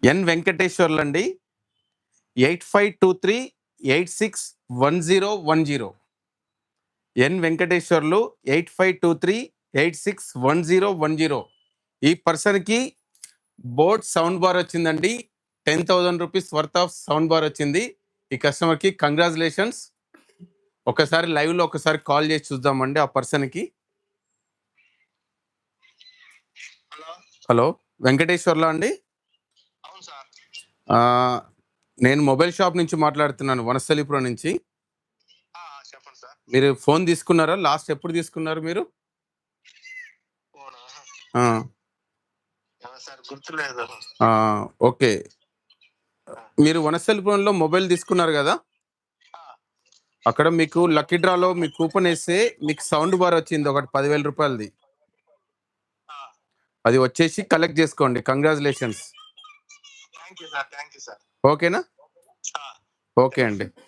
ఎన్ వెంకటేశ్వర్లు అండి. 8523861010. ఎన్ వెంకటేశ్వర్లు 8523861010. ఈ పర్సన్కి బోట్ సౌండ్ బార్ వచ్చిందండి. 10,000 rupees worth of sound bar వచ్చింది. ఈ కస్టమర్కి కంగ్రాచులేషన్స్. ఒకసారి లైవ్లో ఒకసారి కాల్ చేసి చూద్దామండి ఆ పర్సన్కి. హలో వెంకటేశ్వర్లా అండి? అవును సార్. నేను మొబైల్ షాప్ నుంచి మాట్లాడుతున్నాను, వనస్థలిపురం నుంచి. చెప్పండి సార్. మీరు ఫోన్ తీసుకున్నారా? లాస్ట్ ఎప్పుడు తీసుకున్నారు మీరు? సార్ గుర్తులేదు. ఓకే, మీరు వనస్థలిపురంలో మొబైల్ తీసుకున్నారు కదా, అక్కడ మీకు లక్కీ డ్రాలో మీ కూపన్ వేస్తే మీకు సౌండ్ బార్ వచ్చింది ఒకటి 10,000 రూపాయలది. అది వచ్చేసి కలెక్ట్ చేసుకోండి. కంగ్రాచులేషన్స్. Thank you sir. ఓకేనా? ఓకే అండి.